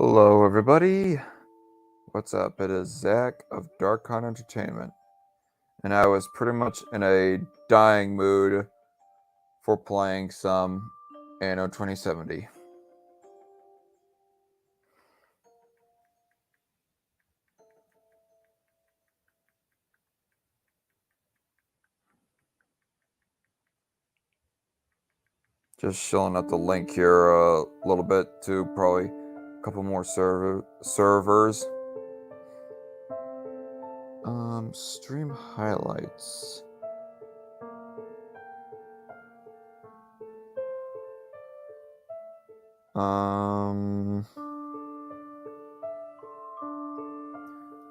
Hello, everybody. What's up? It is Zach of Dark Con Entertainment, and I was pretty much in a dying mood for playing some Anno 2070. Just showing up the link here a little bit to probably a couple more servers. Stream highlights. I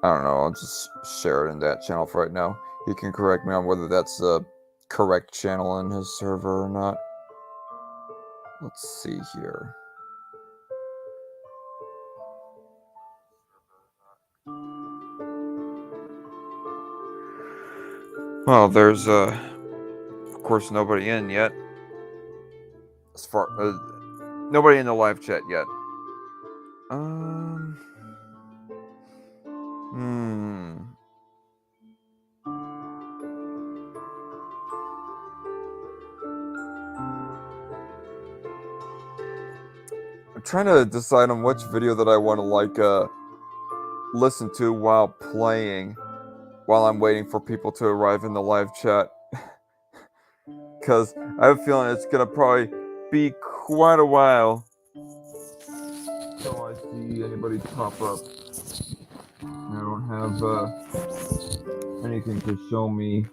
don't know, I'll just share it in that channel for right now. He can correct me on whether that's the correct channel in his server or not. Let's see here. Well, there's of course nobody in yet. As far nobody in the live chat yet. I'm trying to decide on which video that I want to listen to while playing, while I'm waiting for people to arrive in the live chat. Because I have a feeling it's gonna probably be quite a while until I see anybody pop up. I don't have anything to show me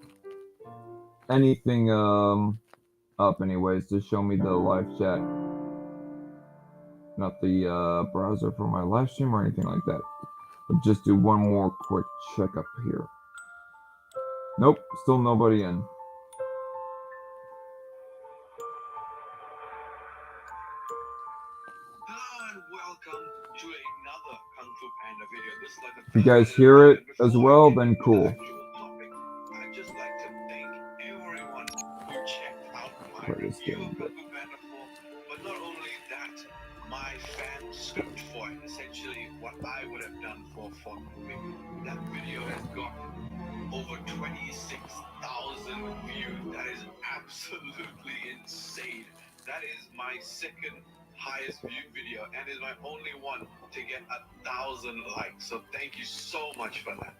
anything up anyways to show me the live chat. Not the browser for my live stream or anything like that. I'll just do one more quick check up here. Nope, still nobody in. If you guys hear it as well, then cool. I'd just like to thank everyone who checked out my review of Kung Fu Panda 4, but not only that, my fan script for it, essentially what I would have done for the movie. That video has got over 26,000 views. That is absolutely insane. That is my second highest viewed video and is my only one to get 1,000 likes. So thank you so much for that.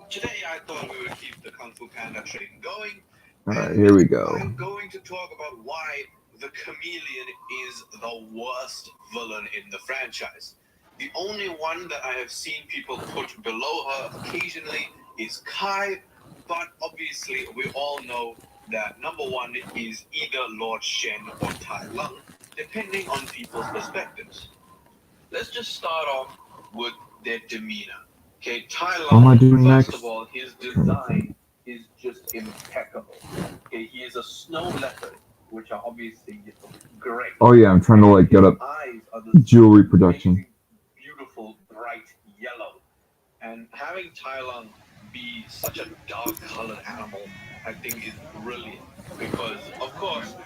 Today I thought we would keep the Kung Fu Panda train going. Alright, here we go. I'm going to talk about why the Chameleon is the worst villain in the franchise. The only one that I have seen people put below her occasionally is Kai, but obviously we all know that number one is either Lord Shen or Tai Lung, depending on people's perspectives. Let's just start off with their demeanor. Okay, Tai Lung, first of all, his design is just impeccable. Okay, he is a snow leopard, which are obviously great. Oh yeah, I'm trying to like get up jewelry production. Beautiful, bright yellow. And having Tai Lung be such a dark-colored animal, I think is brilliant. Because, of course,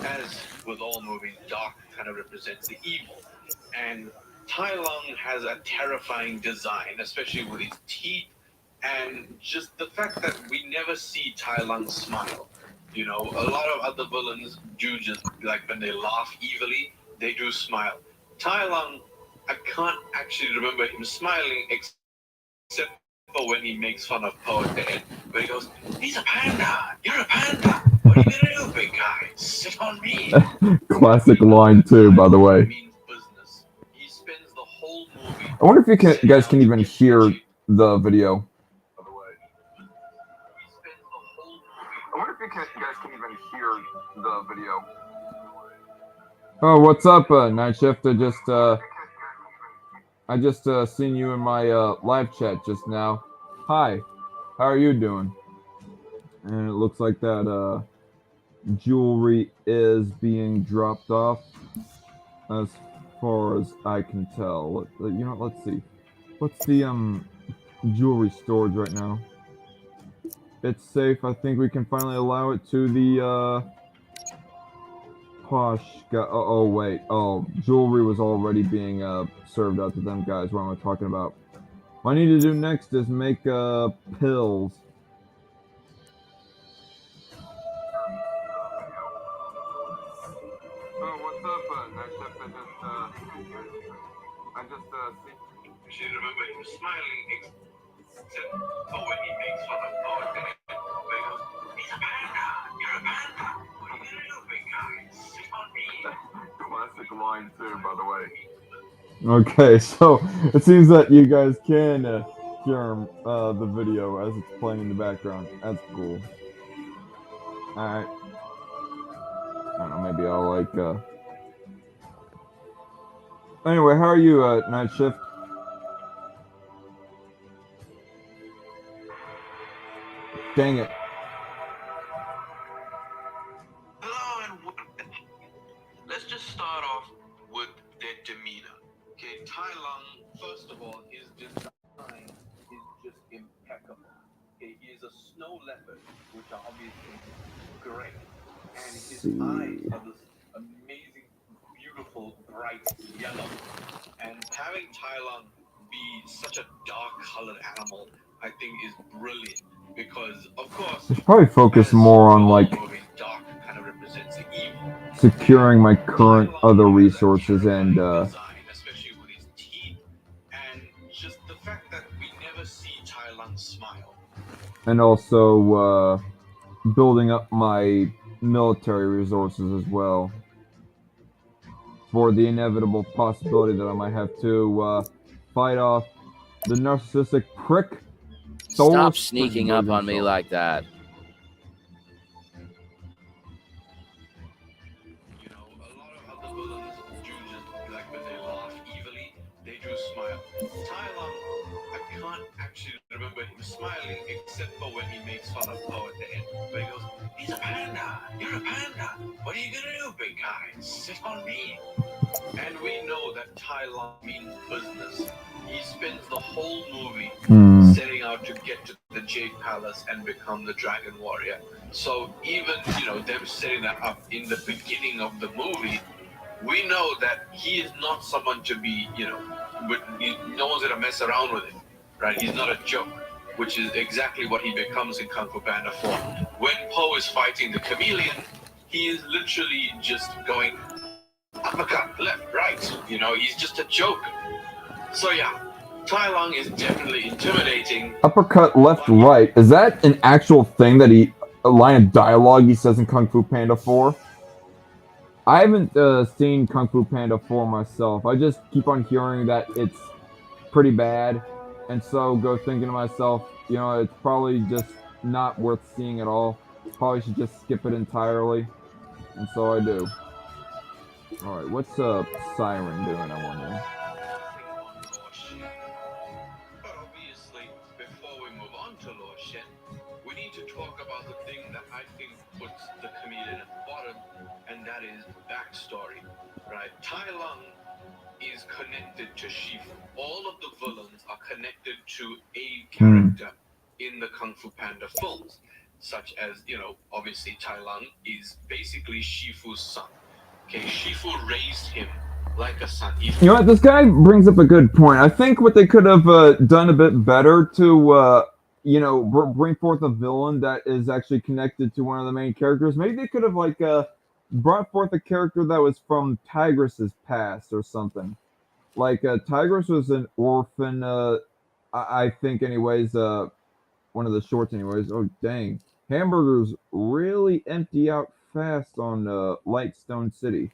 as with all movies, dark kind of represents the evil. And Tai Lung has a terrifying design, especially with his teeth, and just the fact that we never see Tai Lung smile. You know, a lot of other villains do just, like when they laugh evilly, they do smile. Tai Lung, I can't actually remember him smiling except for when he makes fun of Po at the end, where he goes, "He's a panda! You're a panda! What are you gonna do, big guy? Sit on me!" Classic line too, by the way. He spends the whole movie. I wonder if you guys can even hear the video. I wonder if you guys can even hear the video. Oh, what's up, Night Shift? I just seen you in my live chat just now. Hi, how are you doing? And it looks like that jewelry is being dropped off, as far as I can tell. You know, let's see. What's the jewelry storage right now? It's safe. I think we can finally allow it to the posh guy. Oh, wait. Oh, jewelry was already being served out to them guys. What am I talking about? What I need to do next is make pills. What's up, night chef? I just see. You should remember him smiling, except for when he makes fun of poet. Where he goes, "He's a panda! You're a panda! What are you gonna do, big guy? Sit on me!" Classic line too, by the way. Okay, so it seems that you guys can hear the video as it's playing in the background. That's cool. Alright. I don't know, maybe I'll like Anyway, how are you, Night Shift? Dang it. Hello, and let's just start off with their demeanor. Okay, Tai Lung, first of all, his design is just impeccable. Okay, he is a snow leopard, which are obviously great. And his eyes are this amazing, beautiful, bright yellow. And having Tai Lung be such a dark-colored animal, I think, is brilliant. Because, of course, It's probably focus more on like dark kind of represents the evil. securing my current other resources and Design, especially with his teeth, and just the fact that we never see Tai Lung smile. and also building up my military resources as well for the inevitable possibility that I might have to fight off the narcissistic prick. Stop sneaking up on me like that. You know, a lot of other villains do just, like, when they laugh evilly, they do smile. Tai Lung, I can't actually remember him smiling except for when he makes fun of Poe at the end. Where he goes, "He's a panda! You're a panda! What are you gonna do, big guy? Sit on me!" And we know that Tai Lung means business. He spends the whole movie setting out to get to the Jade Palace and become the Dragon Warrior. So even, them setting that up in the beginning of the movie, we know that he is not someone to be, no one's gonna mess around with him, right? He's not a joke, which is exactly what he becomes in Kung Fu Panda 4. When Poe is fighting the chameleon, he is literally just going uppercut, left, right. He's just a joke. So yeah, Tai Lung is definitely intimidating. Uppercut, left, right. Is that an actual thing that a line of dialogue he says in Kung Fu Panda 4? I haven't seen Kung Fu Panda 4 myself. I just keep on hearing that it's pretty bad, and so go thinking to myself, it's probably just not worth seeing at all. Probably should just skip it entirely, and so I do. Alright, what's Siren doing, I wonder? But obviously, before we move on to Lord Shen, we need to talk about the thing that I think puts the chameleon at the bottom, and that is backstory, right? Tai Lung is connected to Shifu. All of the villains are connected to a character in the Kung Fu Panda films, such as, obviously Tai Lung is basically Shifu's son. Okay, Shifu raised him like a son. You know what? This guy brings up a good point. I think what they could have done a bit better to, bring forth a villain that is actually connected to one of the main characters. Maybe they could have brought forth a character that was from Tigress's past or something. Like Tigress was an orphan. I think, anyways. One of the shorts, anyways. Oh dang! Hamburgers really empty out fast on Lightstone City.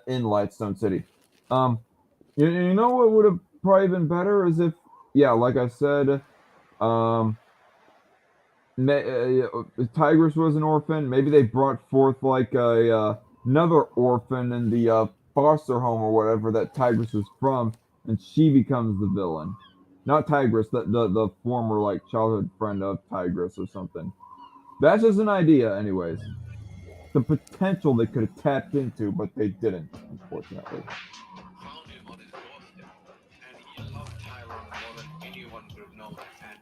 In Lightstone City. You know what would have probably been better is if, yeah, like I said, Tigress was an orphan. Maybe they brought forth like another orphan in the foster home or whatever that Tigress was from, and she becomes the villain. Not Tigress, the former like childhood friend of Tigress or something. That's just an idea, anyways. The potential they could have tapped into, but they didn't, unfortunately. Found him on his doorstep, and he loved Tai Lung more than anyone could have known. And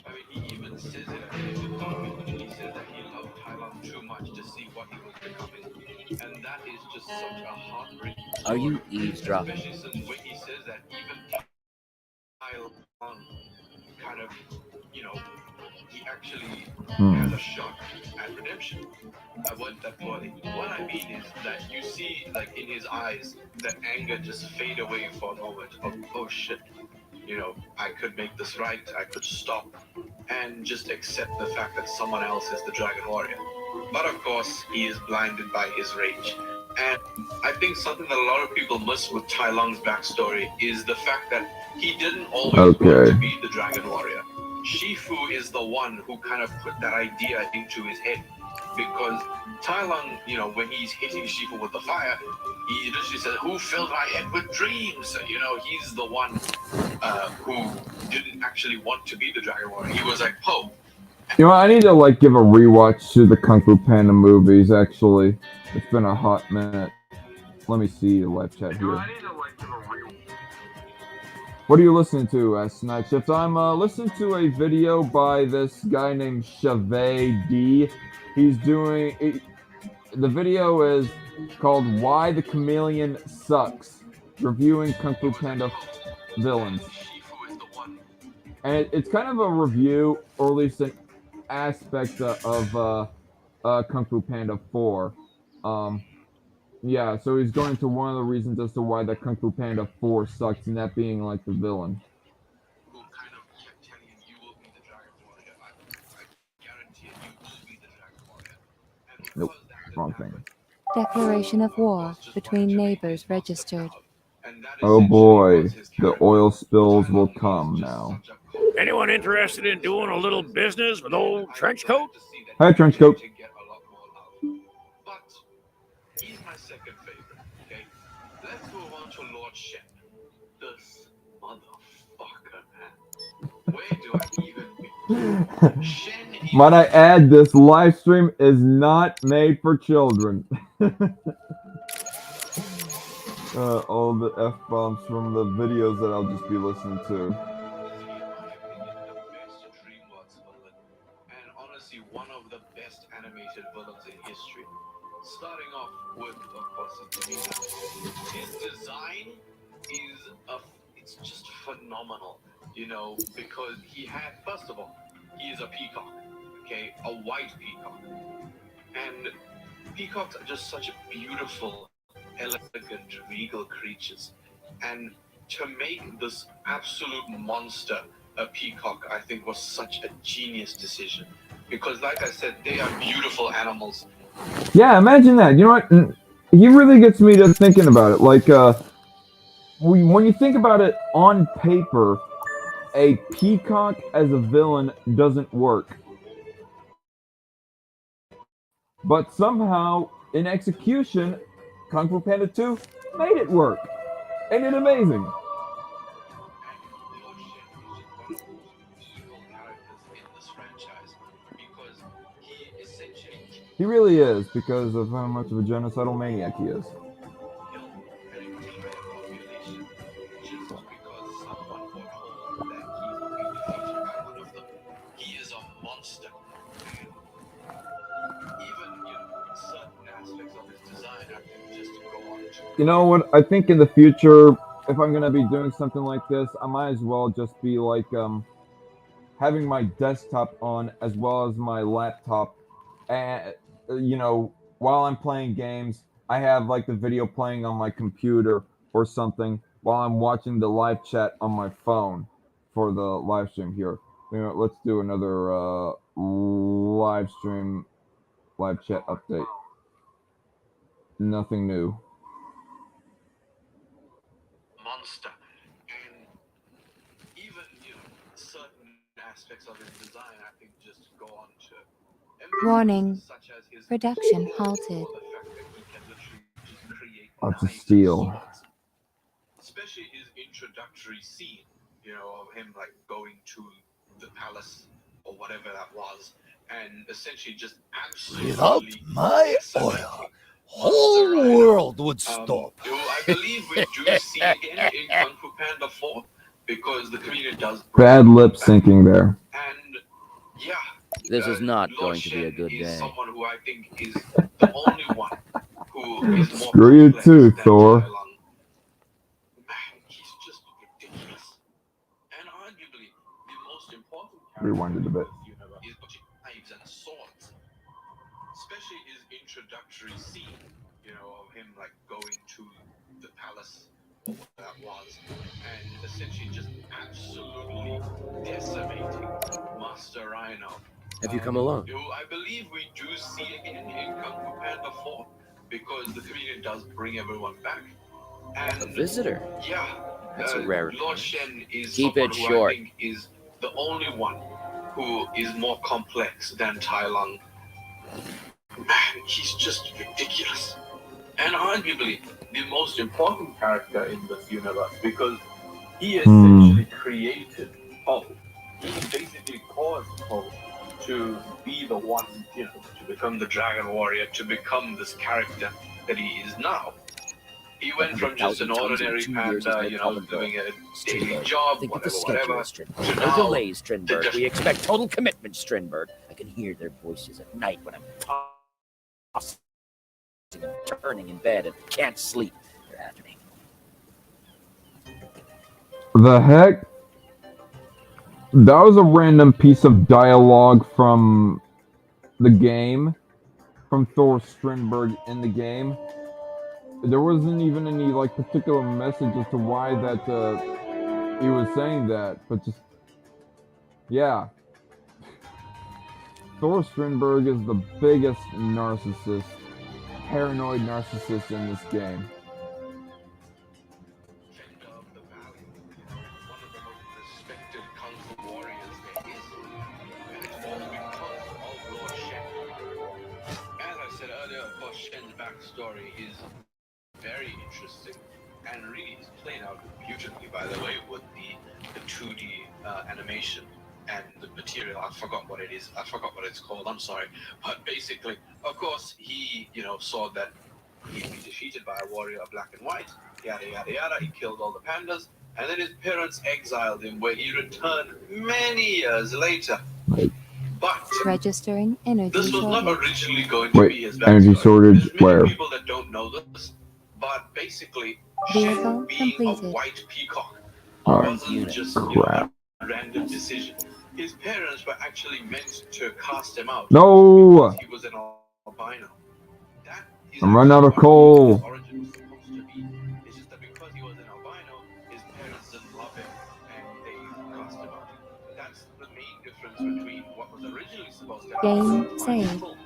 I mean, he even says it at the end of the movie. He says that he loved Tai Lung too much to see what he was becoming, and is just such a heartbreaking Are story. you eavesdropping? Especially since when he says that even Kyle kind of, you know, he actually has a shot at redemption. I worded that poorly. What I mean is that you see, like, in his eyes, that anger just fade away for a moment of, oh shit, you know, I could make this right, I could stop, and just accept the fact that someone else is the Dragon Warrior. But of course, he is blinded by his rage. And I think something that a lot of people miss with Tai Lung's backstory is the fact that he didn't always want to be the Dragon Warrior. Shifu is the one who kind of put that idea into his head. Because Tai Lung, you know, when he's hitting Shifu with the fire, he literally says, "Who filled my head with dreams?" You know, he's the one who didn't actually want to be the Dragon Warrior. He was like, "Poe." You know, I need to like give a rewatch to the Kung Fu Panda movies. Actually, it's been a hot minute. Let me see the live chat here. What are you listening to, Night Shift? I'm listening to a video by this guy named Chevet D. He's doing the video is called "Why the Chameleon Sucks," reviewing Kung Fu Panda villains, and it's kind of a review, or at least an aspect of Kung Fu Panda 4. Yeah, so he's going into one of the reasons as to why that Kung Fu Panda 4 sucks, and that being like the villain. Who kind of kept telling him, "You will be the Dragon Warrior. I guarantee it, you will be the Dragon Warrior." And Nope, because that wrong didn't thing. happen, Declaration of war just between wanted to make neighbors his monster registered. proud. And that Oh essentially boy, was his the character. oil spills Tai will Lung is come just now. such a Anyone interested in doing a little business with old Trenchcoat? Hi, Trenchcoat. To get a lot more love. But he's my second favorite. Okay, let's move on to Lord Shen. This motherfucker, man. Where do I even begin? Shen is Might I add, this live stream is not made for children. All the F-bombs from the videos that I'll just be listening to. honestly, in my opinion, the best DreamWorks villain, and honestly, one of the best animated villains in history. Starting off with, of course, his demeanor. His design is it's just phenomenal, you know, because he had, first of all, he is a peacock, okay, a white peacock, and peacocks are just such beautiful, elegant, regal creatures, and to make this absolute monster a peacock, I think, was such a genius decision, because, like I said, they are beautiful animals. Yeah, imagine that. You know what? He really gets me to thinking about it. Like, when you think about it on paper, a peacock as a villain doesn't work. But somehow, in execution, Kung Fu Panda 2 made it work. Ain't it amazing? Lord Shen is just one of the most evil characters in this franchise, because he essentially He really is, because of how much of a genocidal maniac he is. killed an entire population just because someone foretold that he would be defeated by one of them. He is a monster, and even, you know, certain aspects of his design, I can just go on to. You know what? I think in the future, if I'm gonna be doing something like this, I might as well just be like having my desktop on as well as my laptop, and you know, while I'm playing games, I have like the video playing on my computer or something while I'm watching the live chat on my phone for the live stream here. You know, let's do another live stream, live chat update. Nothing new. Monster, and even, you know, certain aspects of his design, I think, just go on to Warning. such as his Production sword, halted. or the fact that he can literally just create Lots of knives and steel. swords. Especially his introductory scene, you know, of him like going to the palace or whatever that was, and essentially just Without absolutely my decimating oil, Monster whole Rider. world would stop. Who I believe we do see again in Kung Fu Panda 4, because the community does Bad bring lip him back. syncing there. And yeah, This is not Lord going to be a Shen good is day. someone who I think is the only one who is more Screw you complex too, than Thor. Tai Lung. Man, he's just ridiculous. And arguably, the most important character Rewinded a bit. in the universe is knives and swords. Especially his introductory scene, of him like going to the palace or what that was, and essentially just absolutely decimating Master Rhino. Have you come along? Who I believe we do see again in Kung Fu Panda 4, because the comedian does bring everyone back. And A visitor? yeah, That's a rare Lord occurrence. Shen is Keep someone it who short. I think is the only one who is more complex than Tai Lung. Man, he's just ridiculous. And arguably the most important character in this universe, because he essentially created Poe. He basically caused Poe to be the one, to become the Dragon Warrior, to become this character that he is now. He went from just an 100,000 tons in ordinary 2 years as panda, my common goal. doing a daily Strindberg, job, think of the whatever, schedule, whatever, Strindberg. to No now delays, Strindberg. just- We expect total commitment, Strindberg. I can hear their voices at night when I'm tossing and turning in bed and can't sleep. They're after me. The heck? That was a random piece of dialogue from the game, from Thor Strindberg in the game. There wasn't even any like particular message as to why that he was saying that, but just yeah. Thor Strindberg is the biggest narcissist, paranoid narcissist in this game. Defender of the Valley, one of the most respected kung fu warriors there is. And it's all because of Lord Shen. As I said earlier, of course, Shen's backstory is very interesting and really is played out beautifully, by the way, with the 2D animation and the material. I forgot what it is. I forgot what it's called. I'm sorry. But basically, of course, he, saw that he'd be defeated by a warrior of black and white, yada, yada, yada. He killed all the pandas. And then his parents exiled him, where he returned many years later. But Registering energy this was not shortage. originally going to Wait, be his backstory. energy shortage There's many where? people that don't know this, but basically, Shen Vehicle being completed. a white peacock Oh, wasn't just crap. a random decision. His parents were actually meant to cast him out No! because he was an albino. That is I'm running actually out of what coal. his origin was supposed to be. It's just that because he was an albino, his parents didn't love him and they cast him out. That's the main difference between what was originally supposed to happen Game in the final saved. film.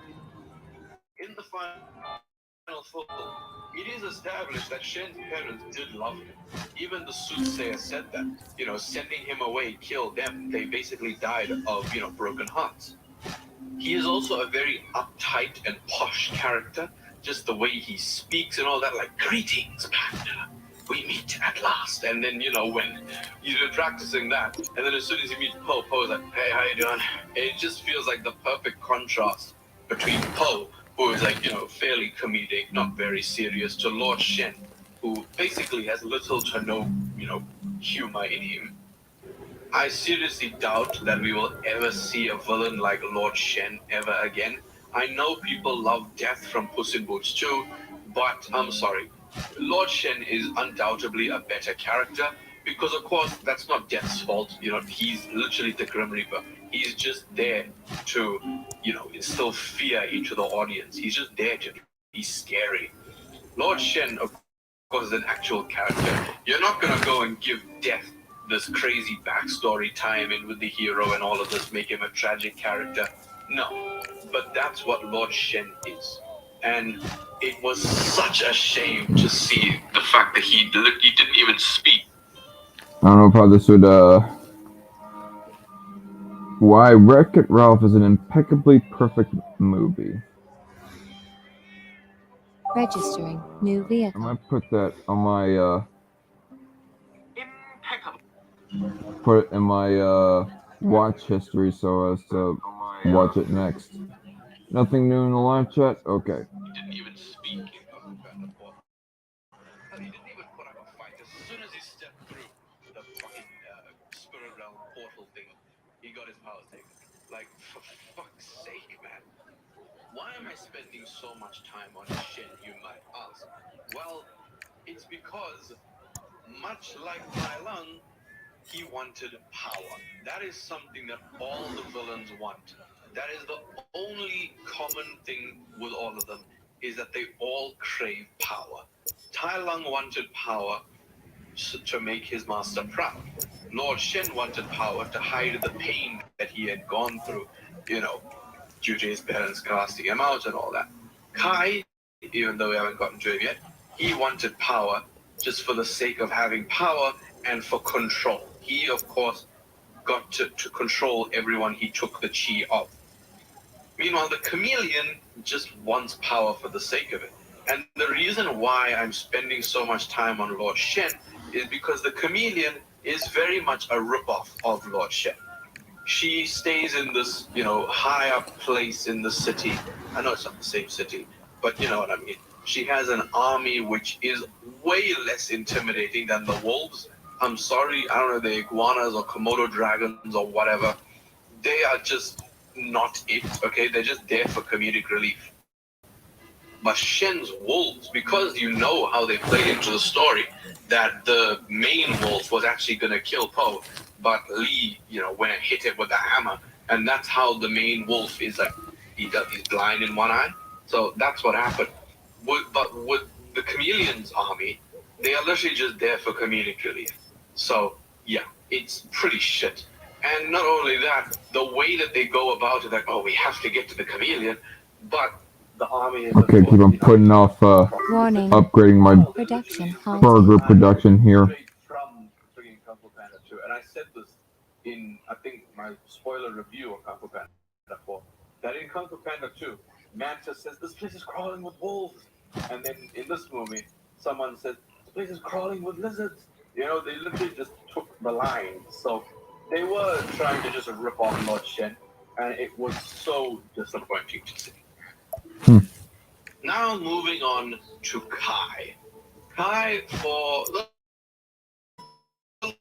In the final film, it is established that Shen's parents did love him. Even the soothsayer said that. Sending him away killed them. They basically died of, broken hearts. He is also a very uptight and posh character. Just the way he speaks and all that, like, greetings, Panda. We meet at last. And then, when he's been practicing that, and then as soon as he meets Poe, Poe's like, hey, how you doing? It just feels like the perfect contrast between Poe, who is like, fairly comedic, not very serious, to Lord Shen, who basically has little to no, humor in him. I seriously doubt that we will ever see a villain like Lord Shen ever again. I know people love Death from Puss in Boots too, but I'm sorry. Lord Shen is undoubtedly a better character because, of course, that's not Death's fault. He's literally the Grim Reaper. He's just there to, instill fear into the audience. He's just there to be scary. Lord Shen, of course, is an actual character. You're not going to go and give Death this crazy backstory, tie him in with the hero and all of this, make him a tragic character. No. But that's what Lord Shen is. And it was such a shame to see the fact that he didn't even speak. I don't know if how this would why Wreck-It Ralph is an impeccably perfect movie. Registering new I vehicle. might put that on my Impeccable. put it in my watch history so as to watch it next. Nothing new in the live chat? Okay. He didn't even speak in Kung Fu Panda 4. He didn't even put up a fight. As soon as he stepped through the fucking spirit realm portal thing, he got his powers taken. Like, for fuck's sake, man. Why am I spending so much time on Shen, you might ask? Well, it's because, much like Tai Lung, he wanted power. That is something that all the villains want. That is the only common thing with all of them, is that they all crave power. Tai Lung wanted power to make his master proud. Lord Shen wanted power to hide the pain that he had gone through, you know, due to his parents casting him out and all that. Kai, even though we haven't gotten to him yet, he wanted power just for the sake of having power and for control. He, of course, got to control everyone he took the chi of. Meanwhile, the chameleon just wants power for the sake of it. And the reason why I'm spending so much time on Lord Shen is because the chameleon is very much a ripoff of Lord Shen. She stays in this, high up place in the city. I know it's not the same city, but you know what I mean. She has an army which is way less intimidating than the wolves. I'm sorry, I don't know, the iguanas or Komodo dragons or whatever. They are just not it, okay? They're just there for comedic relief. But Shen's wolves, because you know how they played into the story, that the main wolf was actually going to kill Po, but Lee, went and hit it with a hammer, and that's how the main wolf is like, he's blind in one eye. So that's what happened. But with the chameleon's army, they are literally just there for comedic relief. So yeah, it's pretty shit. And not only that, the way that they go about it, like, oh, we have to get to the chameleon, but the army is. Okay, keep on putting off Warning. upgrading my Production halted. burger production here. From friggin' Kung Fu Panda 2, and I said this in, I think, my spoiler review of Kung Fu Panda 4, that in Kung Fu Panda 2, Manta says, this place is crawling with wolves. And then in this movie, someone says, this place is crawling with lizards. They literally just took the line. So they were trying to just rip off Lord Shen, and it was so disappointing to see. Now moving on to Kai. Kai, for the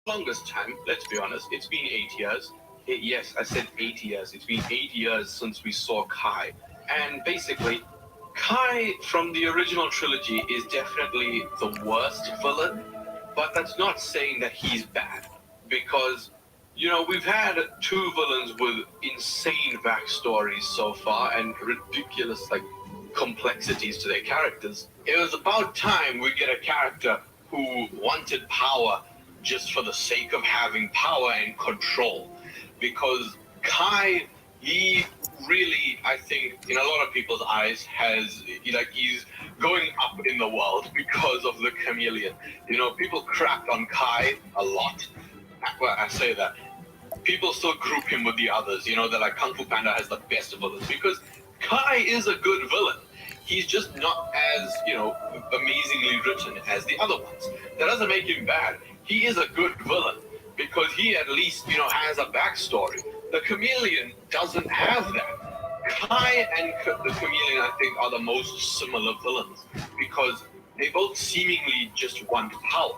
longest time, let's be honest, it's been 8 years. Yes, I said 8 years. It's been 8 years since we saw Kai. And basically, Kai from the original trilogy is definitely the worst villain, but that's not saying that he's bad. Because, we've had two villains with insane backstories so far and ridiculous, complexities to their characters. It was about time we get a character who wanted power just for the sake of having power and control. Because Kai, he really, I think, in a lot of people's eyes, he's going up in the world because of the chameleon. People crapped on Kai a lot. Well, I say that. People still group him with the others. They're like, Kung Fu Panda has the best villains. Because Kai is a good villain. He's just not as, amazingly written as the other ones. That doesn't make him bad. He is a good villain because he at least, has a backstory. The chameleon doesn't have that. Kai and the chameleon, I think, are the most similar villains because they both seemingly just want power.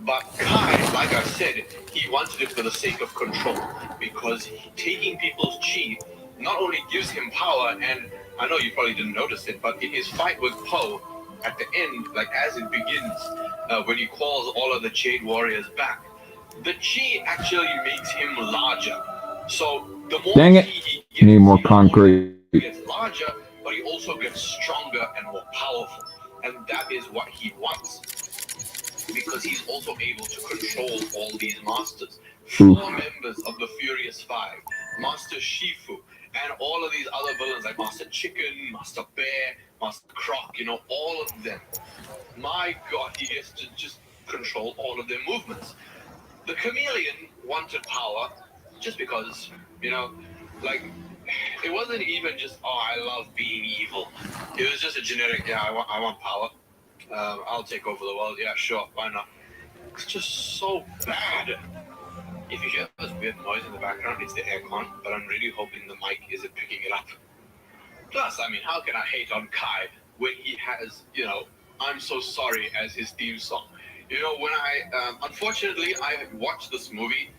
But Kai, like I said, he wanted it for the sake of control because taking people's chi not only gives him power, and I know you probably didn't notice it, but in his fight with Po, at the end, as it begins, when he calls all of the Jade Warriors back, the chi actually makes him larger. So the more Dang it. chi he gets, Need more concrete. He gets larger, but he also gets stronger and more powerful. And that is what he wants. Because he's also able to control all these masters. 4 members of the Furious Five, Master Shifu, and all of these other villains like Master Chicken, Master Bear, Master Croc, all of them. My God, he gets to just control all of their movements. The chameleon wanted power just because, it wasn't even just, oh, I love being evil. It was just a generic, yeah, I want power. I'll take over the world. Yeah, sure, why not? It's just so bad. If you hear this weird noise in the background, it's the aircon, but I'm really hoping the mic isn't picking it up. Plus, how can I hate on Kai when he has, I'm So Sorry as his theme song? When unfortunately, I watched this movie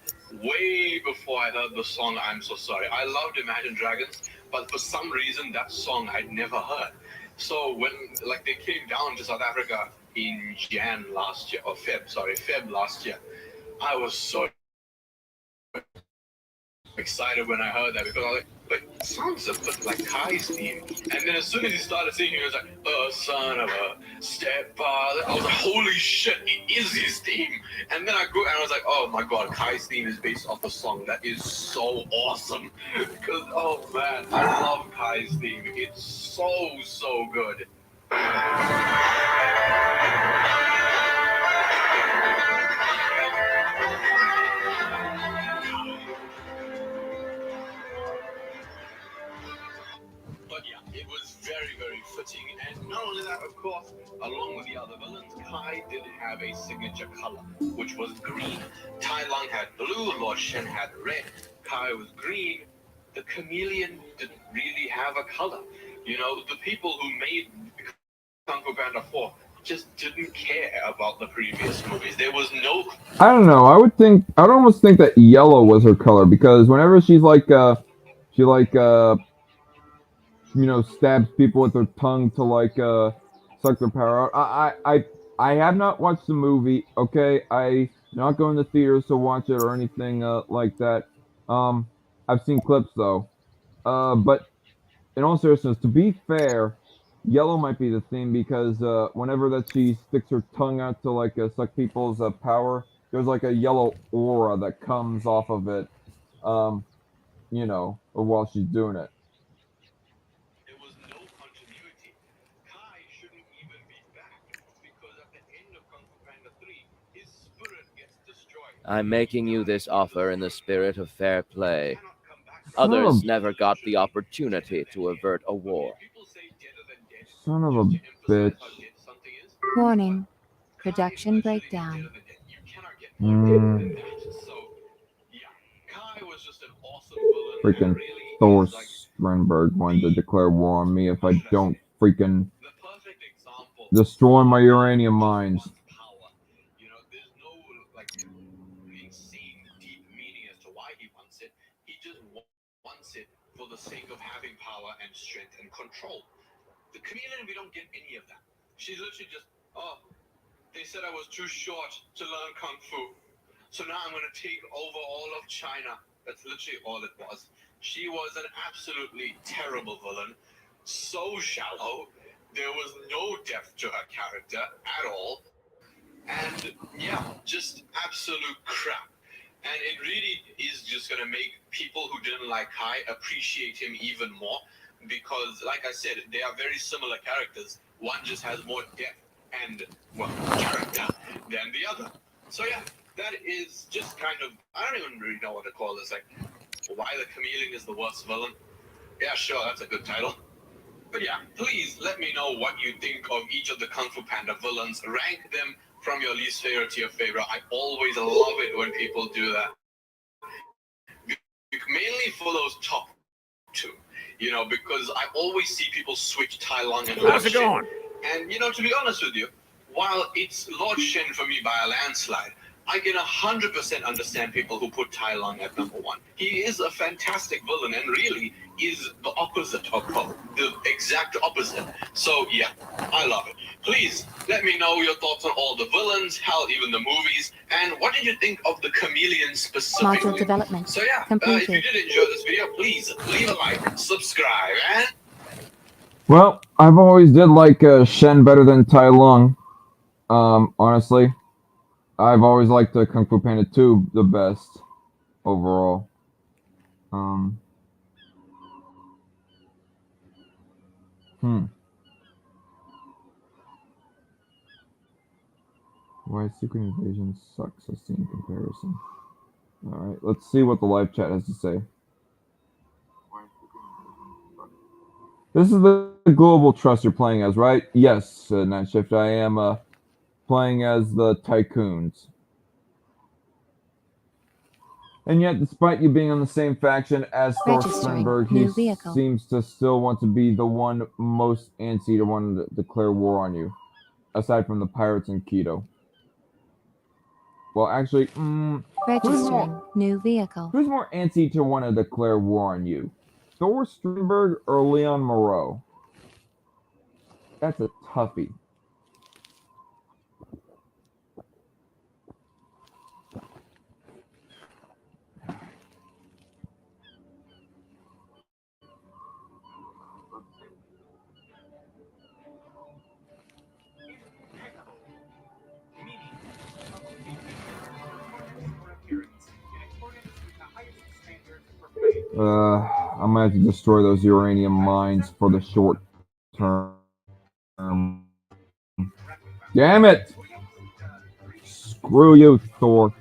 way before I heard the song I'm So Sorry. I loved Imagine Dragons, but for some reason that song I'd never heard. So when like they came down to South Africa in Jan last year, or Feb last year, I was so excited when I heard that because I was like, but it sounds a bit like Kai's theme. And then as soon as he started singing, he was like, "Oh, son of a stepfather." I was like, holy shit, it is his theme. And then I go and I was like, oh my god, Kai's theme is based off a song. That is so awesome. Because, oh man, I love Kai's theme. It's so good. But yeah, it was very fitting. And not only that, of course, along with the other villains, Kai did have a signature color, which was green. Tai Lung had blue, Lord Shen had red, Kai was green. The chameleon didn't really have a color. You know, the people who made Kung Fu Panda 4 just didn't care about the previous movies. There was no... I don't know. I would almost think that yellow was her color because whenever she's like, stabs people with her tongue to suck their power out. I have not watched the movie. Okay, I not going to theaters to watch it or anything like that. I've seen clips though. But in all seriousness, to be fair, yellow might be the theme because whenever that she sticks her tongue out to suck people's power, there's like a yellow aura that comes off of it. Um, while she's doing it. There was no continuity. Kai shouldn't even be back because at the end of Kung Fu Panda 3, his spirit gets destroyed. I'm making you this offer in the spirit of fair play. Cannot come back. Others never got the opportunity to avert a war. People say deader than dead Son of a just to emphasize bitch. how dead something is. Warning. Kai is Production literally breakdown. deader than dead. You cannot get more dead than that. So, yeah, Kai was just an awesome villain. Freaking and really Thor is like Strindberg wanted to declare war on me if I don't freaking the perfect example destroy my of uranium just mines. wants power. You know, there's no like insane deep meaning as to why he wants it. He just wants it for the sake of having power and strength and control. The chameleon, we don't get any of that. She's literally just, oh, they said I was too short to learn kung fu, so now I'm going to take over all of China. That's literally all it was. She was an absolutely terrible villain, so shallow. There was no depth to her character at all. And yeah, just absolute crap. And it really is just going to make people who didn't like Kai appreciate him even more because, like I said, they are very similar characters. One just has more depth and, well, character than the other. So yeah, that is just kind of, I don't even really know what to call this, like, why the chameleon is the worst villain. Yeah, sure, that's a good title. But yeah, please let me know what you think of each of the Kung Fu Panda villains. Rank them from your least favorite to your favorite. I always love it when people do that. Mainly for those top two, because I always see people switch Tai Lung and Lord How's it Shen. going? And, to be honest with you, while it's Lord Shen for me by a landslide, I can 100% understand people who put Tai Lung at number one. He is a fantastic villain and really is the opposite of Po, the exact opposite. So yeah, I love it. Please let me know your thoughts on all the villains, hell, even the movies, and what did you think of the chameleon specifically? Module development So yeah, if you did enjoy this video, please leave a like, subscribe, and... Well, I've always did like Shen better than Tai Lung. Honestly. I've always liked the Kung Fu Panda 2 the best overall. Why Secret Invasion sucks a scene comparison. Alright, let's see what the live chat has to say. This is the Global Trust you're playing as, right? Yes, Night Shift. I am playing as the Tycoons. And yet, despite you being on the same faction as Thor Registering Strindberg, he new vehicle. seems to still want to be the one most antsy to want to declare war on you, aside from the pirates and Keto. Well, actually, Registering new vehicle. who's more antsy to want to declare war on you? Thor Strindberg or Leon Moreau? That's a toughie. I might have to destroy those uranium mines for the short term. Damn it! Screw you, Thor.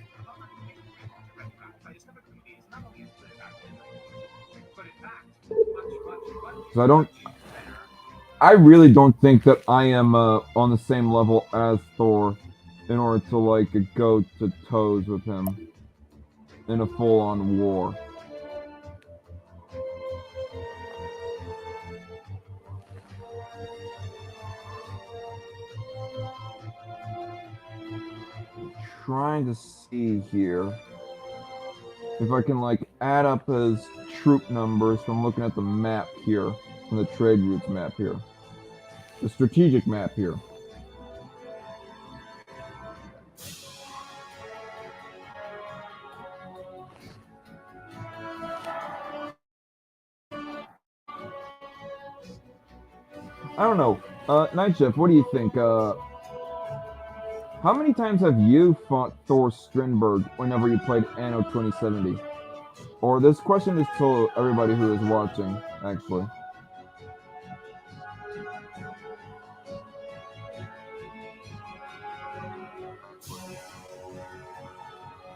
So I really don't think that I am on the same level as Thor in order to like go to toes with him in a full-on war. Trying to see here if I can like add up his troop numbers from looking at the map here, from the trade routes map here, the strategic map here. I don't know. Night Shift, what do you think? How many times have you fought Thor Strindberg whenever you played Anno 2070? Or this question is to everybody who is watching, actually.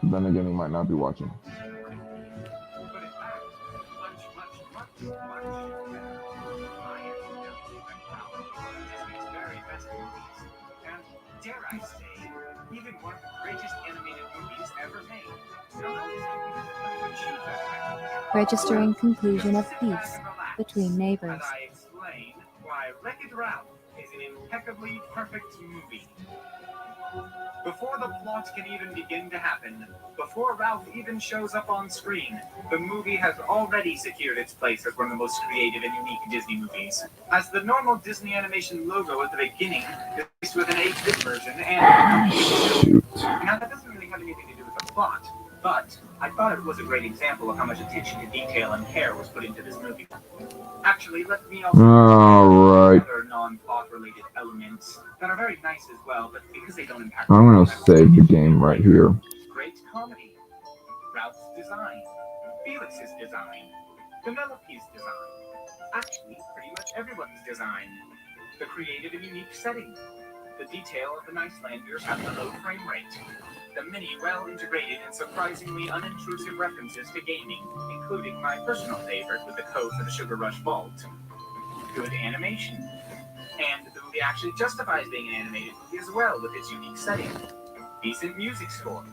Then again, he might not be watching. Dare I say, even one of the greatest animated movies ever made. Registering conclusion of peace between neighbors. As I explain why Wreck-It Ralph is an impeccably perfect movie. Before the plot can even begin to happen, before Ralph even shows up on screen, the movie has already secured its place as one of the most creative and unique Disney movies. As the normal Disney animation logo at the beginning is placed with an 8-bit version and... Now that doesn't really have anything to do with the plot, but I thought it was a great example of how much attention to detail and care was put into this movie. Actually, let me also other non-plot related elements that are very nice as well, but because they don't impact... I'm going to save the game right here. Great comedy. Ralph's design. Felix's design. Penelope's design. Actually, pretty much everyone's design. The creative and unique setting. The detail of the nice landers at the low frame rate. The many well-integrated and surprisingly unintrusive references to gaming, including my personal favorite with the code for the Sugar Rush Vault. Good animation. And the movie actually justifies being an animated movie as well with its unique setting. Decent music score,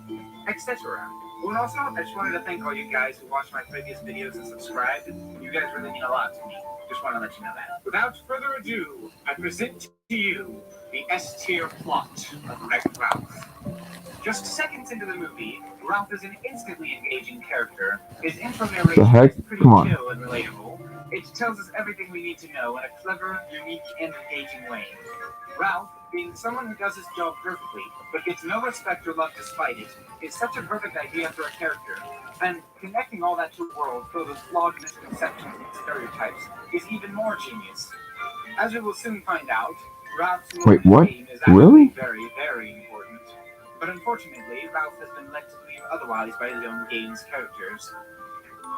etc. Well, also, I just wanted to thank all you guys who watched my previous videos and subscribed. You guys really mean a lot to me. Just want to let you know that. Without further ado, I present to you the S-tier plot of Wreck-It Ralph. Just seconds into the movie, Ralph is an instantly engaging character. His intro narration is pretty chill and relatable. It tells us everything we need to know in a clever, unique, and engaging way. Ralph, being someone who does his job perfectly, but gets no respect or love despite it, is such a perfect idea for a character. And connecting all that to a world filled with flawed misconceptions and stereotypes is even more genius. As we will soon find out, Ralph's role in the game is actually very, very important. But unfortunately, Ralph has been led to believe otherwise by his own game's characters.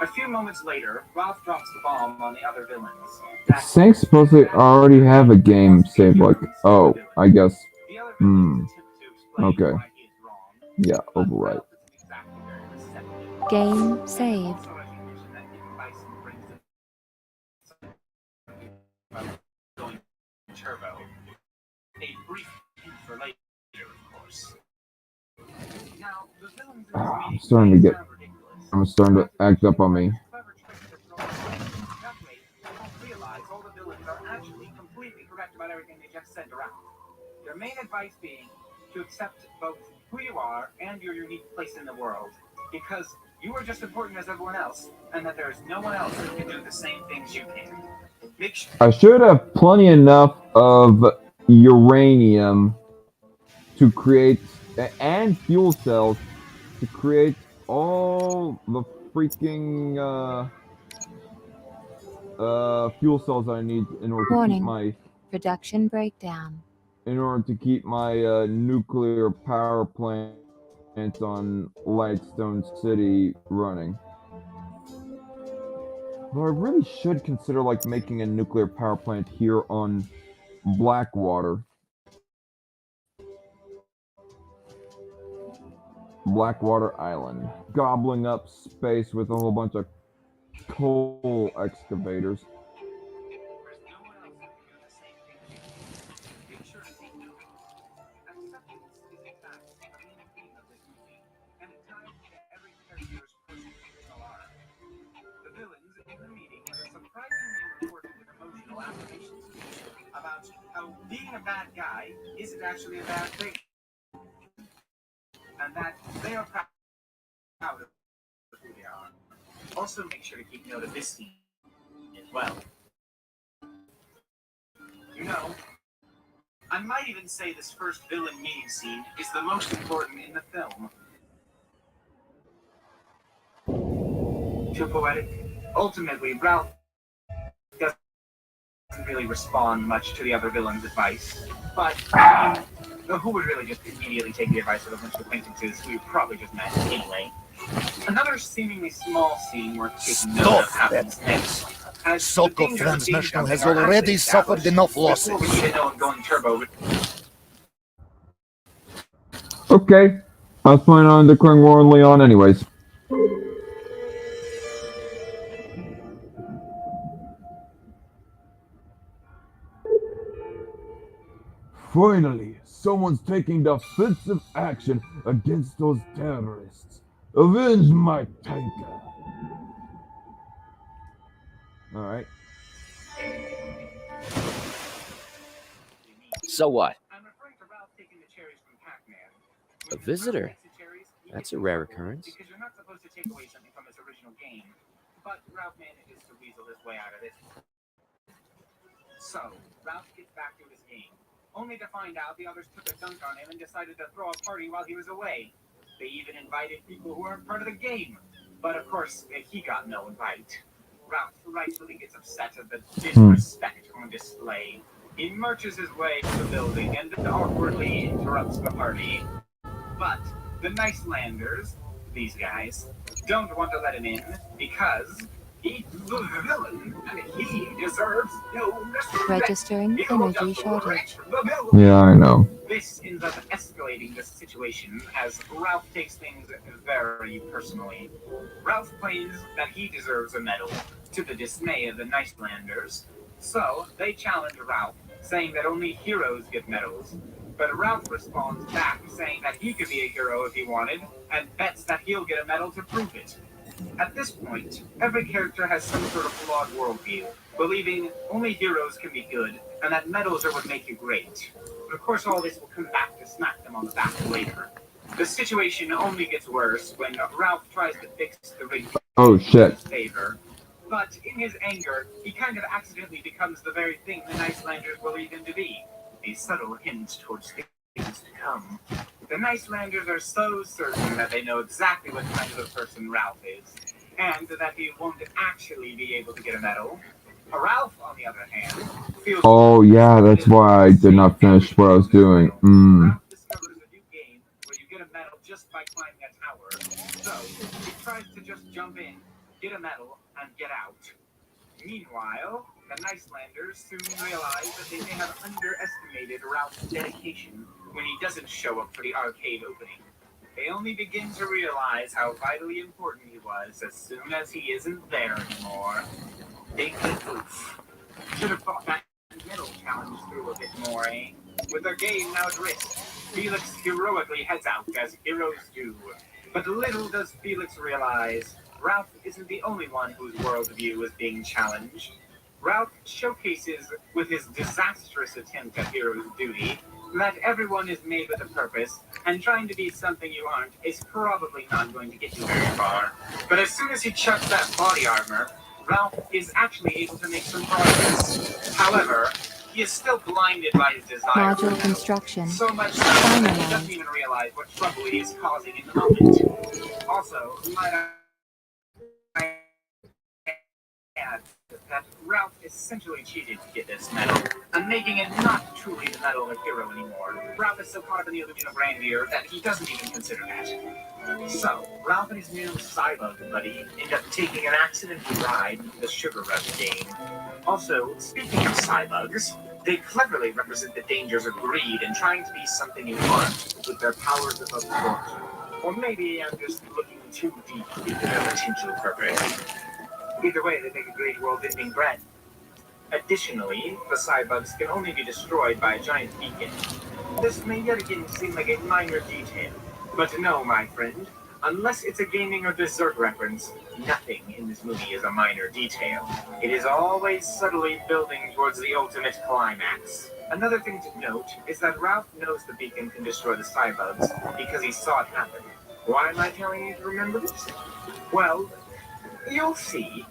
A few moments later, Ralph drops the bomb on the other villains. Saying supposedly already have a game saved, like, oh, I guess. Okay. Yeah, overwrite. Game saved. Turbo. A brief hint for later, of course. Now, the villains I'm starting to act up on me. That way, you won't realize all the villains are actually completely correct about everything they just said around. Their main advice being to accept both who you are and your unique place in the world, because you are just as important as everyone else, and that there is no one else who can do the same things you can. Make sure I should have plenty enough of uranium to create and fuel cells to create all the freaking fuel cells I need in order to keep Warning. my Production breakdown. nuclear power plant on Lightstone City running. Though I really should consider like making a nuclear power plant here on Blackwater. Blackwater Island. Gobbling up space with a whole bunch of coal excavators. there's no one else who can do the same things you can. Make sure to take note. Acceptance is in fact a main theme of this movie, and it ties into every character's personal arc. The villains in the meeting have a surprisingly important and emotional affirmation speech about how being a bad guy isn't actually a bad thing, and that they are proud of who they are. Also, make sure to keep note of this scene as well. You know, I might even say this first villain meeting scene is the most important in the film. Too poetic? Ultimately, Ralph doesn't really respond much to the other villain's advice. But, I mean, who would really just immediately take the advice of a bunch of acquaintances who you probably just met anyway? Another seemingly small scene worth taking note of happens next. As Soko the dangers of being Transnational has something are already actually suffered established enough before losses. we even know I'm going turbo. Okay. I was planning on declaring war on Leon anyways. Finally, someone's taking defensive action against those terrorists. Avenge my tanker. Alright. So what? I'm referring to Ralph taking the cherries from Pac-Man. A visitor? Ralph takes the cherries, he That's gets a in rare trouble occurrence. Because you're not supposed to take away something from its original game. But Ralph manages to weasel his way out of it. So, Ralph gets back to his game, only to find out the others took a dunk on him and decided to throw a party while he was away. They even invited people who weren't part of the game. But of course, he got no invite. Ralph rightfully gets upset at the disrespect on display. He marches his way to the building and awkwardly interrupts the party. But the Nicelanders, these guys, don't want to let him in because he's the villain and he deserves no respect. Registering He will energy just shortage. wreck the building. Yeah, I know. This ends up escalating the situation as Ralph takes things very personally. Ralph claims that he deserves a medal, to the dismay of the Nicelanders. So they challenge Ralph, saying that only heroes get medals. But Ralph responds back, saying that he could be a hero if he wanted, and bets that he'll get a medal to prove it. At this point, every character has some sort of flawed worldview, believing only heroes can be good, and that medals are what make you great. But of course, all this will come back to smack them on the back later. The situation only gets worse when Ralph tries to fix the rig Oh in shit. his favor. But in his anger, he kind of accidentally becomes the very thing the Nicelanders believe him to be. A subtle hint towards things to come. The Nicelanders are so certain that they know exactly what kind of a person Ralph is, and that he won't actually be able to get a medal. Ralph, on the other hand, feels... Oh yeah, that's why I did not finish what I was doing. Ralph discovers a new game where you get a medal just by climbing a tower. So, he tries to just jump in, get a medal, and get out. Meanwhile, the Nicelanders soon realize that they may have underestimated Ralph's dedication when he doesn't show up for the arcade opening. They only begin to realize how vitally important he was as soon as he isn't there anymore. Big oof. Should have thought that medal challenge through a bit more, eh? With their game now at risk, Felix heroically heads out as heroes do. But little does Felix realize, Ralph isn't the only one whose worldview is being challenged. Ralph showcases with his disastrous attempt at hero's duty That everyone is made with a purpose, and trying to be something you aren't is probably not going to get you very far. But as soon as he chucks that body armor, Ralph is actually able to make some progress. However, he is still blinded by his desire. Module construction. So much so that he doesn't even realize what trouble he is causing in the moment. Also, might I add that Ralph essentially cheated to get this medal, and making it not truly the medal of a hero anymore. Ralph is so caught up in the illusion of grandeur that he doesn't even consider that. So, Ralph and his new Cybug buddy end up taking an accidental ride into the Sugar Rush game. Also, speaking of Cybugs, they cleverly represent the dangers of greed and trying to be something you aren't with their powers above fortune. Or maybe I'm just looking too deep into their potential purpose. Either way, they make a great world-ending threat. Additionally, the Cybugs can only be destroyed by a giant beacon. This may yet again seem like a minor detail, but no, my friend, unless it's a gaming or dessert reference, nothing in this movie is a minor detail. It is always subtly building towards the ultimate climax. Another thing to note is that Ralph knows the beacon can destroy the Cybugs because he saw it happen. Why am I telling you to remember this? Well, you'll see.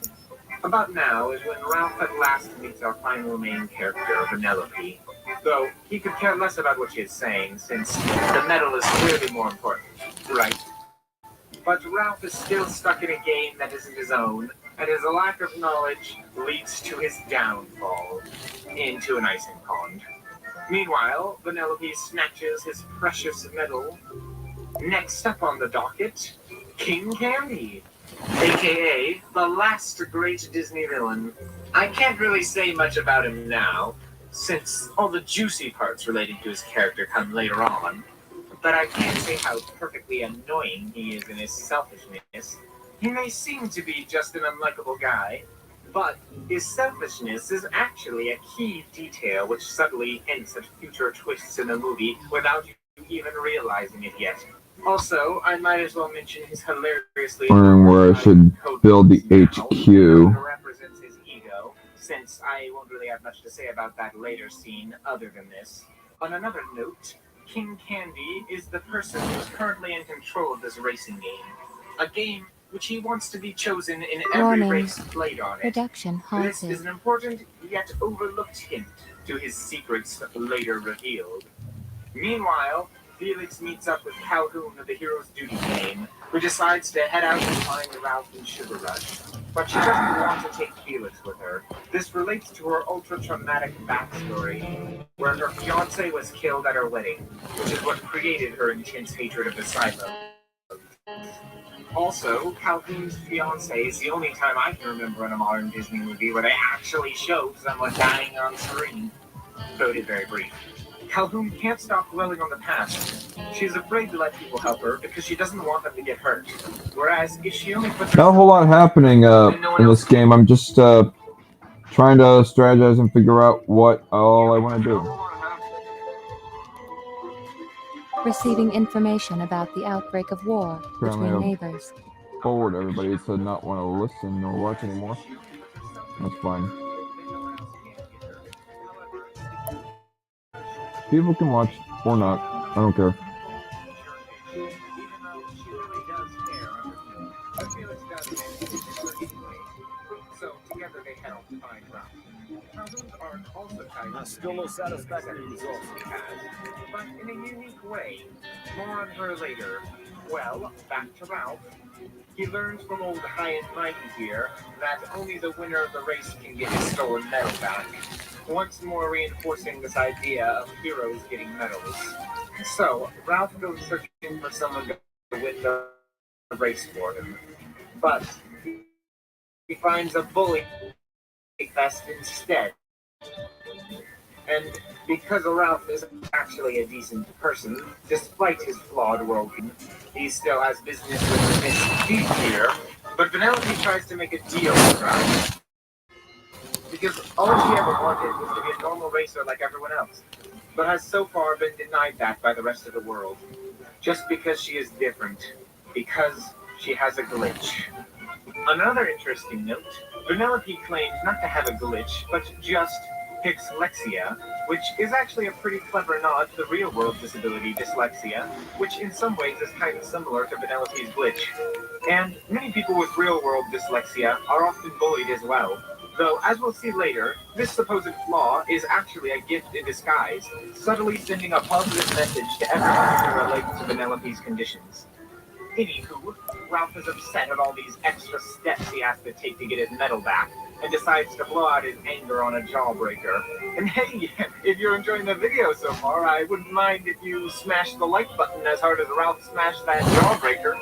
About now is when Ralph at last meets our final main character, Vanellope. Though he could care less about what she is saying, since the medal is clearly more important, right? But Ralph is still stuck in a game that isn't his own, and his lack of knowledge leads to his downfall into an icing pond. Meanwhile, Vanellope snatches his precious medal. Next up on the docket, King Candy, aka the last great Disney villain. I can't really say much about him now, since all the juicy parts related to his character come later on. But I can't say how perfectly annoying he is in his selfishness. He may seem to be just an unlikable guy, but his selfishness is actually a key detail which subtly hints at future twists in the movie without you even realizing it yet. Also, I might as well mention his hilariously Wondering where I should build the HQ. Represents his ego, since I won't really have much to say about that later scene other than this. On another note, King Candy is the person who's currently in control of this racing game. A game which he wants to be chosen in every Warning. race played on it. Production This is halted. an important yet overlooked hint to his secrets later revealed. Meanwhile, Felix meets up with Calhoun of the Hero's Duty game, who decides to head out to find Ralph in Sugar Rush. But she doesn't want to take Felix with her. This relates to her ultra-traumatic backstory, where her fiancé was killed at her wedding, which is what created her intense hatred of the Cyber. Also, Calhoun's fiancé is the only time I can remember in a modern Disney movie where they actually show someone dying on screen. Though it is very brief. Calhoun can't stop dwelling on the past. She's afraid to let people help her because she doesn't want them to get hurt. Whereas if she only puts Not a whole lot happening in this game. I'm just trying to strategize and figure out what all I want to do. Receiving information about the outbreak of war Apparently between I'm neighbors. forward everybody to not want to listen or watch anymore. That's fine. People can watch or not. I don't care. So together they head off to find Ralph. Calhoun's arc also ties Still no satisfactory results. but in a unique way. More on her later. Well, back to Ralph. He learns from old High and Mighty here that only the winner of the race can get his stolen medal back. Once more reinforcing this idea of heroes getting medals. So, Ralph goes searching for someone to win the race for him. But he finds a bully fest instead. And because Ralph is actually a decent person, despite his flawed worldview, he still has business with Miss Deep here. But Vanellope tries to make a deal with Ralph. Because all she ever wanted was to be a normal racer like everyone else, but has so far been denied that by the rest of the world. Just because she is different. Because she has a glitch. Another interesting note, Vanellope claims not to have a glitch, but just picks Lexia, which is actually a pretty clever nod to the real-world disability dyslexia, which in some ways is kind of similar to Vanellope's glitch. And many people with real-world dyslexia are often bullied as well. Though, as we'll see later, this supposed flaw is actually a gift in disguise, subtly sending a positive message to everyone who can relate to Vanellope's conditions. Anywho, Ralph is upset at all these extra steps he has to take to get his medal back, and decides to blow out his anger on a jawbreaker. And hey, if you're enjoying the video so far, I wouldn't mind if you smash the like button as hard as Ralph smashed that jawbreaker.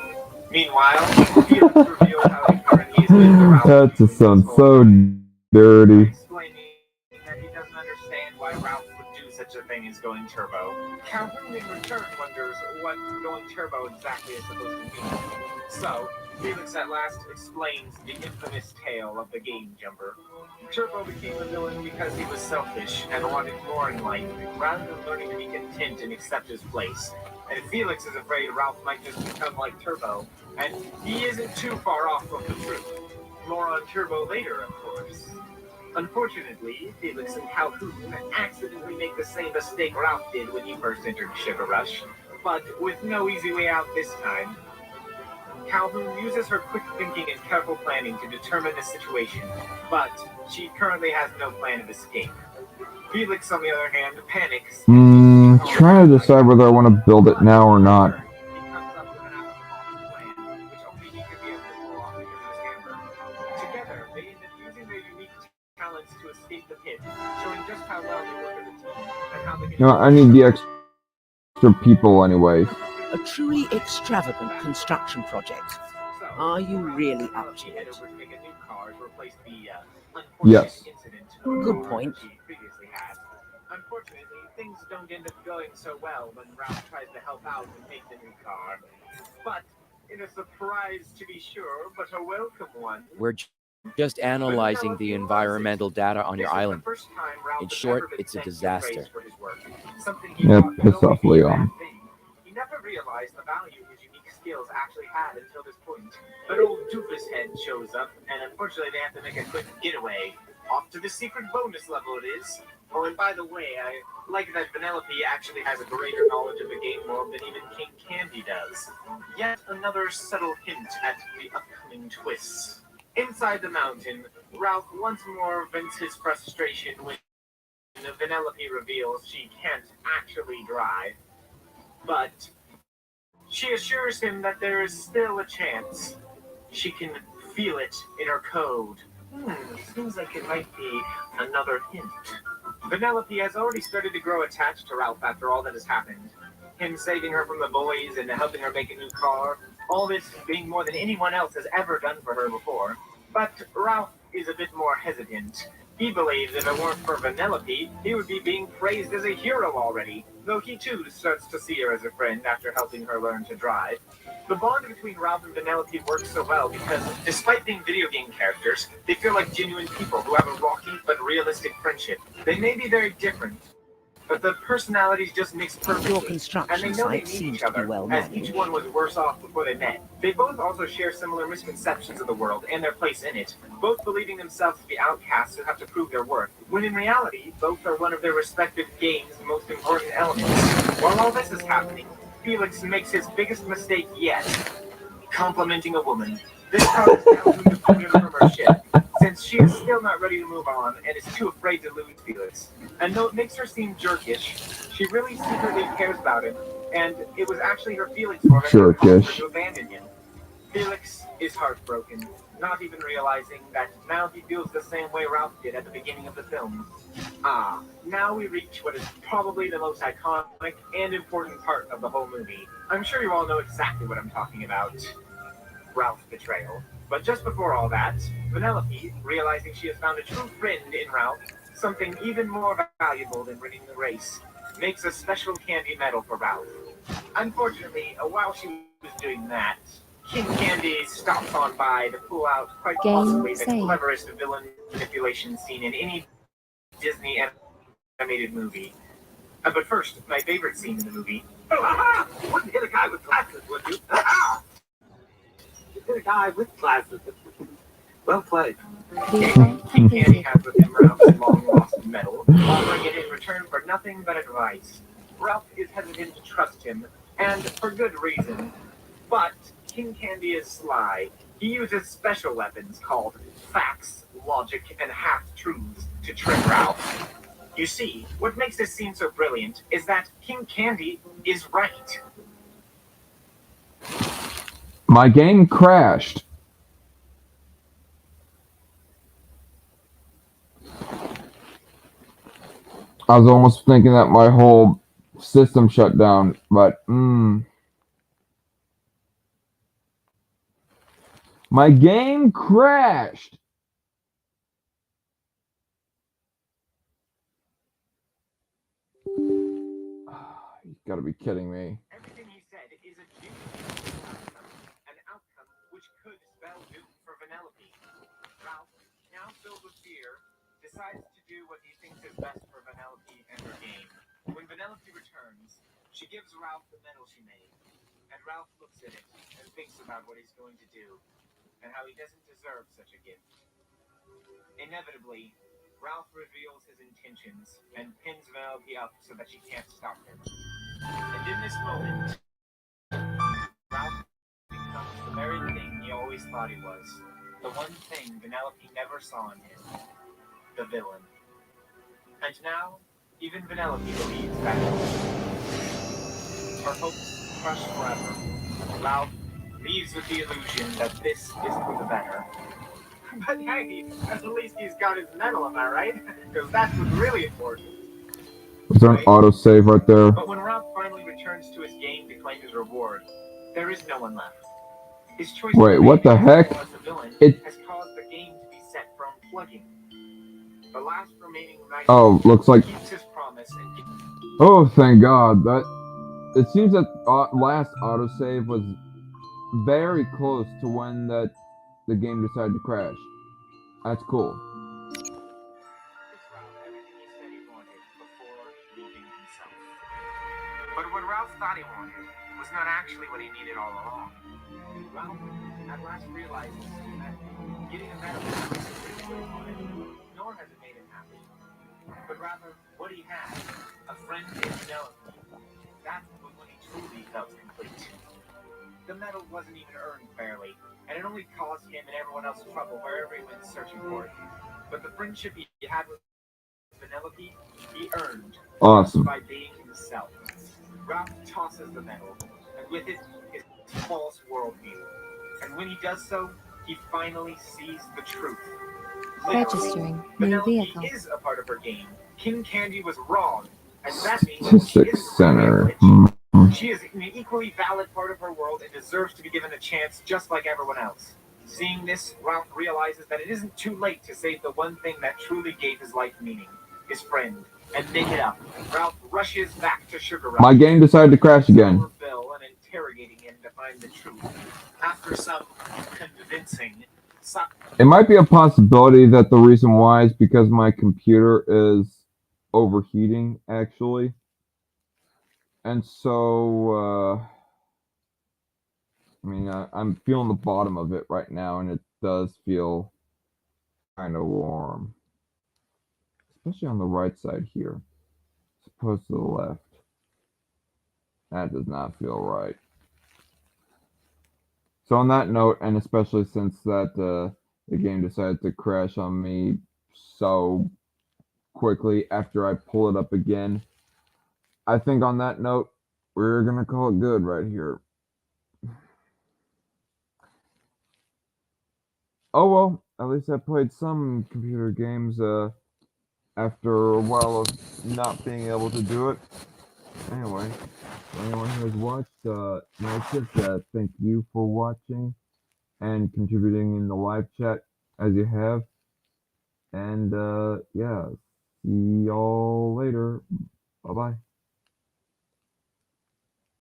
Meanwhile, Felix reveals how ignorant he has been to Ralph. That just sounds so dirty. Explaining that he doesn't understand why Ralph would do such a thing as going turbo. Calhoun in return wonders what going turbo exactly is supposed to mean. So, Felix at last explains the infamous tale of the game jumper. Turbo became a villain because he was selfish and wanted more in life, rather than learning to be content and accept his place. And Felix is afraid Ralph might just become like Turbo, and he isn't too far off from the truth. More on Turbo later, of course. Unfortunately, Felix and Calhoun accidentally make the same mistake Ralph did when he first entered Sugar Rush, but with no easy way out this time. Calhoun uses her quick thinking and careful planning to determine the situation, but she currently has no plan of escape. Felix, on the other hand, panics. Trying to decide whether I want to build it now or not. He comes up with an out-of-the-box plan, which only he could be able to pull off because of his hammer. Together, they end up using their unique talents to escape the pit, showing just how well they work as a team and how they can... You know, I need the extra people anyways. A truly extravagant construction project. Are you really up to it? Yes. Good point. Unfortunately, things don't end up going so well when Ralph tries to help out and make the new car. But in a surprise to be sure, but a welcome one. We're just analyzing the environmental data on your island. In short, it's a disaster. Yeah, piss off Leon. He never realized the value his unique skills actually had until this point. But old Doofus Head shows up, and unfortunately they have to make a quick getaway. Off to the secret bonus level it is. Oh, and by the way, I like that Vanellope actually has a greater knowledge of the game world than even King Candy does. Yet another subtle hint at the upcoming twists. Inside the mountain, Ralph once more vents his frustration when Vanellope reveals she can't actually drive. But she assures him that there is still a chance. She can feel it in her code. Seems like it might be another hint. Vanellope has already started to grow attached to Ralph after all that has happened. Him saving her from the bullies and helping her make a new car. All this being more than anyone else has ever done for her before. But Ralph is a bit more hesitant. He believes if it weren't for Vanellope, he would be being praised as a hero already, though he too starts to see her as a friend after helping her learn to drive. The bond between Ralph and Vanellope works so well because, despite being video game characters, they feel like genuine people who have a rocky but realistic friendship. They may be very different, but the personalities just mix perfectly, Your construction and they know they site need seems each to be other, well as managed. each one was worse off before they met. They both also share similar misconceptions of the world and their place in it, both believing themselves to be outcasts who have to prove their worth, when in reality, both are one of their respective game's most important elements. While all this is happening, Felix makes his biggest mistake yet, complimenting a woman. This causes Calhoun to put her from her ship, since she is still not ready to move on and is too afraid to lose Felix. And though it makes her seem jerkish, she really secretly cares about him, and it was actually her Felix woman who caused her to abandon him. Felix is heartbroken, not even realizing that now he feels the same way Ralph did at the beginning of the film. Now we reach what is probably the most iconic and important part of the whole movie. I'm sure you all know exactly what I'm talking about. Ralph's betrayal. But just before all that, Vanellope, realizing she has found a true friend in Ralph, something even more valuable than winning the race, makes a special candy medal for Ralph. Unfortunately, while she was doing that, King Candy stops on by to pull out quite possibly the cleverest villain manipulation scene in any Disney animated movie. But first, my favorite scene in the movie. Oh, aha! You wouldn't hit a guy with glasses, would you? Aha! You hit a guy with glasses. Well played. King Candy has with him Ralph's long-lost Ralph's medal, offering it in return for nothing but advice. Ralph is hesitant to trust him, and for good reason. But King Candy is sly. He uses special weapons called facts, logic, and half-truths to trick Ralph. You see, what makes this scene so brilliant is that King Candy is right. My game crashed. I was almost thinking that my whole system shut down, but my game crashed. You gotta be kidding me. Everything he said is a genuine outcome, an outcome which could spell doom for Vanellope. Ralph, now filled with fear, decides to do what he thinks is best for Vanellope and her game. When Vanellope returns, she gives Ralph the medal she made, and Ralph looks at it and thinks about what he's going to do, and how he doesn't deserve such a gift. Inevitably, Ralph reveals his intentions and pins Vanellope up so that she can't stop him. And in this moment, Ralph becomes the very thing he always thought he was. The one thing Vanellope never saw in him. The villain. And now, even Vanellope believes that her hopes crushed forever. Ralph leaves with the illusion that this is for the better. But hey, at least he's got his medal, am I right? Because that's what's really important. Was there an autosave right there? But when Ralph finally returns to his game to claim his reward, there is no one left. His choice Wait, what the heck? as a villain has caused the game to be set for unplugging. The last remaining knight looks like. keeps his promise and Oh, thank God. That it seems that last autosave was very close to when the game decided to crash. That's cool. gives Ralph everything he said he wanted before leaving himself. But what Ralph thought he wanted was not actually what he needed all along. Ralph at last realizes that getting a medal isn't really what he wanted, nor has it made him happy. But rather, what he had, a friend in Vanellope, that was when he truly felt complete. The medal wasn't even earned fairly, and it only caused him and everyone else trouble wherever he went searching for it. But the friendship he had with Vanellope, he earned Awesome. by being himself. Ralph tosses the medal, and with it, his false worldview. And when he does so, he finally sees the truth. Registering new vehicle. Vanellope is a part of her game. King Candy was wrong, and that means she Statistics isn't Center. She is an equally valid part of her world and deserves to be given a chance just like everyone else. Seeing this, Ralph realizes that it isn't too late to save the one thing that truly gave his life meaning, his friend, and make it up. Ralph rushes back to Sugar Rush. My game decided to crash again. Bill and interrogating him to find the truth. After some convincing, It might be a possibility that the reason why is because my computer is overheating, actually. And so, I'm feeling the bottom of it right now, and it does feel kind of warm. Especially on the right side here, as opposed to the left. That does not feel right. So on that note, and especially since that the game decided to crash on me so quickly after I pull it up again, I think on that note, we're going to call it good right here. Oh well, at least I played some computer games after a while of not being able to do it. Anyway, for anyone who has watched Night, thank you for watching and contributing in the live chat as you have. And yeah, see y'all